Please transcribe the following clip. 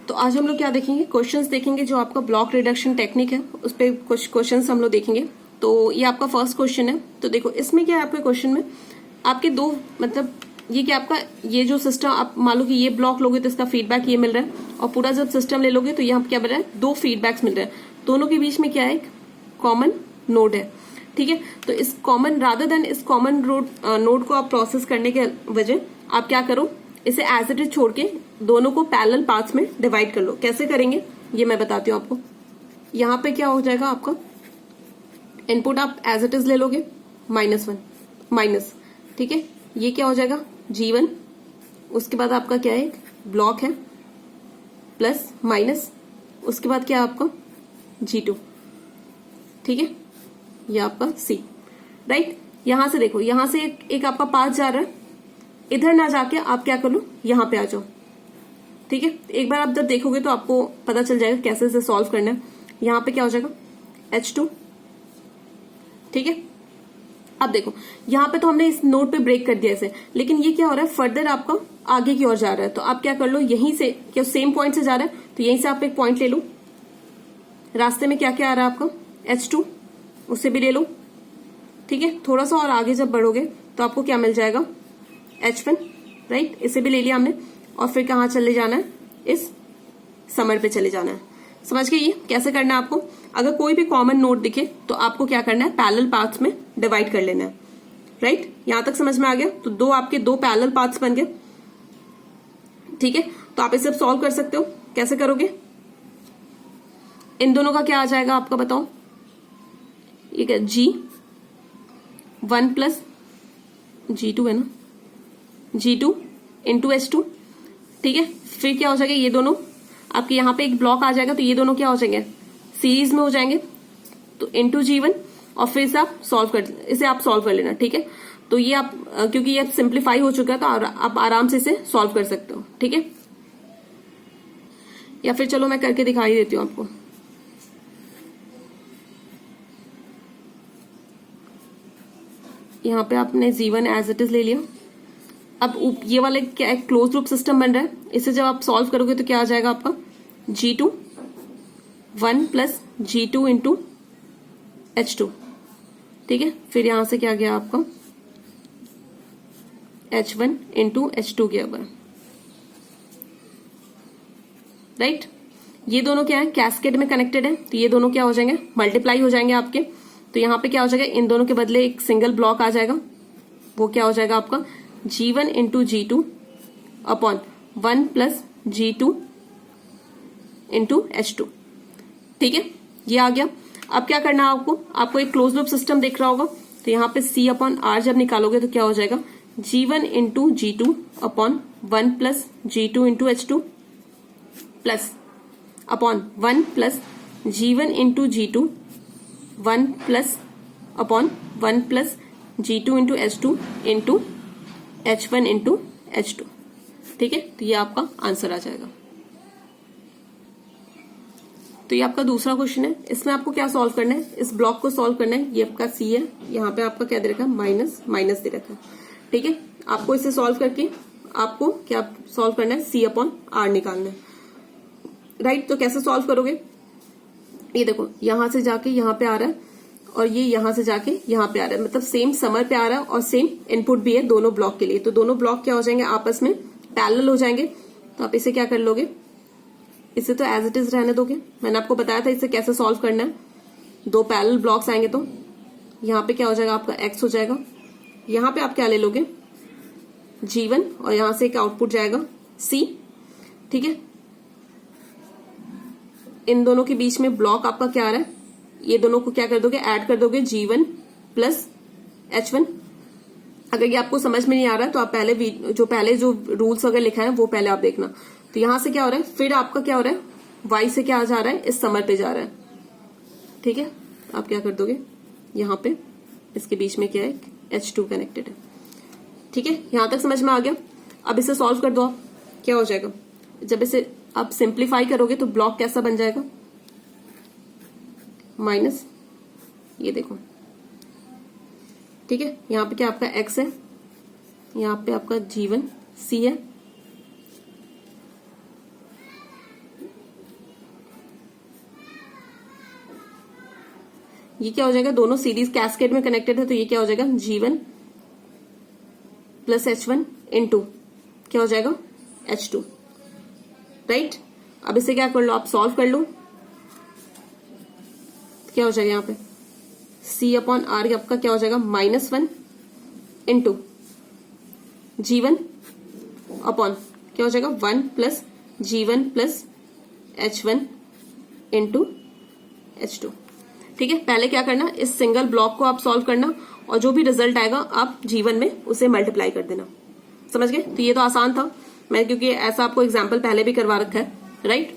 तो आज हम लोग क्या देखेंगे, क्वेश्चंस देखेंगे जो आपका ब्लॉक रिडक्शन टेक्निक है, उस पर कुछ क्वेश्चंस हम लोग देखेंगे। तो ये आपका फर्स्ट क्वेश्चन है। तो देखो इसमें क्या है, आपके क्वेश्चन में आपके दो मतलब ये कि आपका ये जो सिस्टम आप मान लो कि ये ब्लॉक लोगे तो इसका फीडबैक ये मिल रहा है, और पूरा जब सिस्टम ले लोगे तो यहाँ क्या मिल रहा है, दो फीडबैक्स मिल रहे हैं। दोनों के बीच में क्या है, एक कॉमन नोड है। ठीक है, तो इस कॉमन रादर देन इस कॉमन नोड को आप प्रोसेस करने के वजह आप क्या करो, इसे एज इट इज छोड़ के दोनों को पैरेलल पार्ट्स में डिवाइड कर लो। कैसे करेंगे ये मैं बताती हूँ आपको। यहाँ पे क्या हो जाएगा, आपका इनपुट आप एज इट इज ले लोगे -1 माइनस, ठीक है, ये क्या हो जाएगा G1। उसके बाद आपका क्या है, एक ब्लॉक है प्लस माइनस, उसके बाद क्या है आपका G2, ठीक है, ये आपका C, राइट। यहां से देखो, यहां से एक आपका पाथ जा रहा है, इधर ना जाके आप क्या कर लो, यहां पे आ जाओ। ठीक है, एक बार आप जब देखोगे तो आपको पता चल जाएगा कैसे इसे सॉल्व करना है। यहां पे क्या हो जाएगा H2, ठीक है। अब देखो यहां पे तो हमने इस नोड पे ब्रेक कर दिया इसे, लेकिन ये क्या हो रहा है, फर्दर आपका आगे की ओर जा रहा है। तो आप क्या कर लो, यहीं से क्या सेम पॉइंट से जा रहा है तो यहीं से आप एक पॉइंट ले लो। रास्ते में क्या क्या आ रहा है आपका H2, उसे भी ले लो। ठीक है, थोड़ा सा और आगे जब बढ़ोगे तो आपको क्या मिल जाएगा H1, राइट, इसे भी ले लिया हमने। और फिर कहाँ चले जाना है, इस समर पे चले जाना है। समझ गए ये कैसे करना है आपको। अगर कोई भी कॉमन नोड दिखे तो आपको क्या करना है, पैरेलल पाथ्स में डिवाइड कर लेना है, राइट। यहां तक समझ में आ गया। तो दो आपके दो पैरेलल पाथ्स बन गए, ठीक है। तो आप इसे अब सॉल्व कर सकते हो। कैसे करोगे, इन दोनों का क्या आ जाएगा आपका बताओ, ये क्या G1 प्लस G2 है ना, G2 इंटू H2, ठीक है। फिर क्या हो जाएगा, ये दोनों आपके यहाँ पे एक ब्लॉक आ जाएगा तो ये दोनों क्या हो जाएंगे, सीरीज में हो जाएंगे। तो इंटू G1 और फिर इसे आप सॉल्व कर लेना, ठीक है। तो ये आप क्योंकि ये सिंप्लीफाई हो चुका है तो आप आराम से इसे सॉल्व कर सकते हो, ठीक है। या फिर चलो मैं करके दिखाई देती हूँ आपको। यहाँ पे आपने G1 एज इट इज ले लिया। अब ये वाले क्या क्लोज लूप सिस्टम बन रहा है, इसे जब आप सॉल्व करोगे तो क्या आ जाएगा आपका G2 1 plus G2 into H2, ठीक है। फिर यहां से क्या गया आपका H1 इंटू H2 गया हुआ, राइट। ये दोनों क्या है, कैस्केड में कनेक्टेड है तो ये दोनों क्या हो जाएंगे, मल्टीप्लाई हो जाएंगे आपके। तो यहाँ पे क्या हो जाएगा, इन दोनों के बदले एक सिंगल ब्लॉक आ जाएगा, वो क्या हो जाएगा आपका G1 into G2 upon 1 plus G2 into H2, ठीक है। ये आ गया। अब क्या करना है आपको एक क्लोज लूप सिस्टम दिख रहा होगा तो यहाँ पे C अपॉन R जब निकालोगे तो क्या हो जाएगा G1 into G2 upon 1 plus G2 into H2 plus upon 1 plus G1 into G2 1 plus upon 1 plus G2 into H2 into H1 into H2, ठीक है। तो ये आपका आंसर आ जाएगा। तो ये आपका दूसरा क्वेश्चन है। इसमें आपको क्या सॉल्व करना है, इस ब्लॉक को सॉल्व करना है। ये आपका C है, यहाँ पे आपका क्या दे रखा है माइनस माइनस दे रखा है, ठीक है। आपको इसे सॉल्व करके आपको क्या सॉल्व करना है, C अपॉन R निकालना है, राइट। तो कैसे सॉल्व करोगे, ये देखो यहां से जाके यहाँ पे आ रहा है और ये यहां से जाके यहाँ पे आ रहा है, मतलब सेम समर पे आ रहा है और सेम इनपुट भी है दोनों ब्लॉक के लिए। तो दोनों ब्लॉक क्या हो जाएंगे, आपस में पैरेलल हो जाएंगे। तो आप इसे क्या कर लोगे, इसे तो एज इट इज रहने दोगे। मैंने आपको बताया था इसे कैसे सॉल्व करना है। दो पैरेलल ब्लॉक्स आएंगे तो यहाँ पे क्या हो जाएगा, आपका X हो जाएगा। यहाँ पे आप क्या ले लोगे G1 और यहां से एक आउटपुट जाएगा C, ठीक है। इन दोनों के बीच में ब्लॉक आपका क्या आ रहा है, ये दोनों को क्या कर दोगे, ऐड कर दोगे G1 प्लस H1। अगर ये आपको समझ में नहीं आ रहा है तो आप पहले जो रूल्स वगैरह लिखा है वो पहले आप देखना। तो यहां से क्या हो रहा है, फिर आपका क्या हो रहा है, Y से क्या जा रहा है, इस समर पे जा रहा है, ठीक है। आप क्या कर दोगे, यहाँ पे इसके बीच में क्या है, H2 कनेक्टेड है, ठीक है। यहां तक समझ में आ गया। अब इसे सॉल्व कर दो आप, क्या हो जाएगा, जब इसे आप सिंप्लीफाई करोगे तो ब्लॉक कैसा बन जाएगा, माइनस, ये देखो, ठीक है। यहाँ पे क्या आपका X है, यहाँ पे आपका G1 C है, ये क्या हो जाएगा, दोनों सीरीज कैस्केड में कनेक्टेड है, तो ये क्या हो जाएगा G1 प्लस H1 इनटू क्या हो जाएगा H2, राइट। अब इसे क्या कर लो, आप सॉल्व कर लो, क्या हो जाएगा यहाँ पे C अपॉन R आपका क्या हो जाएगा -1 इंटू G1 अपॉन क्या हो जाएगा 1 plus G1 plus H1 into H2। ठीक है, पहले क्या करना, इस सिंगल ब्लॉक को आप सॉल्व करना और जो भी रिजल्ट आएगा आप G1 में उसे मल्टीप्लाई कर देना। समझ गए? तो ये तो आसान था, मैं क्योंकि ऐसा आपको एग्जाम्पल पहले भी करवा रखा है, राइट।